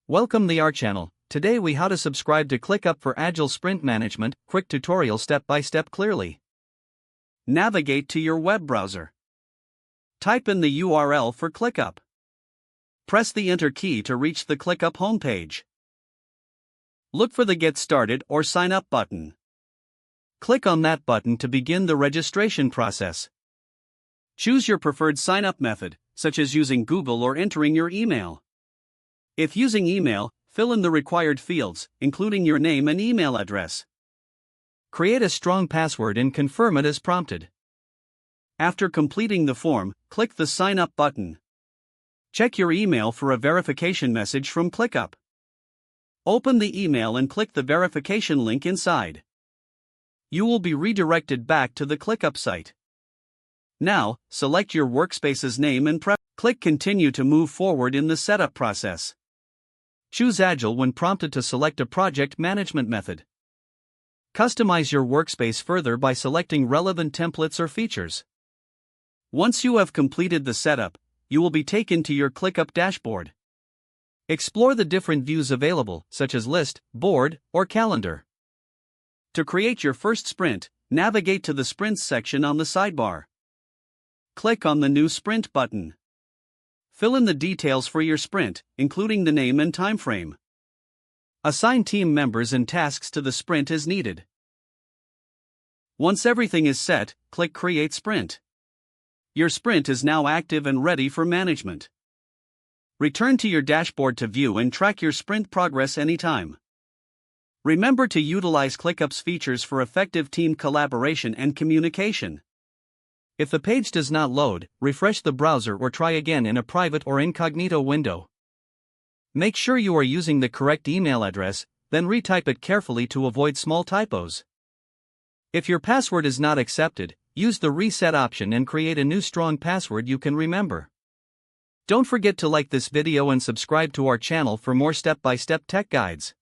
Welcome to our channel. Today we how to subscribe to ClickUp for Agile Sprint Management, quick tutorial step by step clearly. Navigate to your web browser. Type in the URL for ClickUp. Press the Enter key to reach the ClickUp homepage. Look for the Get Started or Sign Up button. Click on that button to begin the registration process. Choose your preferred sign-up method, such as using Google or entering your email. If using email, fill in the required fields, including your name and email address. Create a strong password and confirm it as prompted. After completing the form, click the Sign Up button. Check your email for a verification message from ClickUp. Open the email and click the verification link inside. You will be redirected back to the ClickUp site. Now, select your workspace's name and click Continue to move forward in the setup process. Choose Agile when prompted to select a project management method. Customize your workspace further by selecting relevant templates or features. Once you have completed the setup, you will be taken to your ClickUp dashboard. Explore the different views available, such as List, Board, or Calendar. To create your first sprint, navigate to the Sprints section on the sidebar. Click on the New Sprint button. Fill in the details for your sprint, including the name and time frame. Assign team members and tasks to the sprint as needed. Once everything is set, click Create Sprint. Your sprint is now active and ready for management. Return to your dashboard to view and track your sprint progress anytime. Remember to utilize ClickUp's features for effective team collaboration and communication. If the page does not load, refresh the browser or try again in a private or incognito window. Make sure you are using the correct email address, then retype it carefully to avoid small typos. If your password is not accepted, use the reset option and create a new strong password you can remember. Don't forget to like this video and subscribe to our channel for more step-by-step tech guides.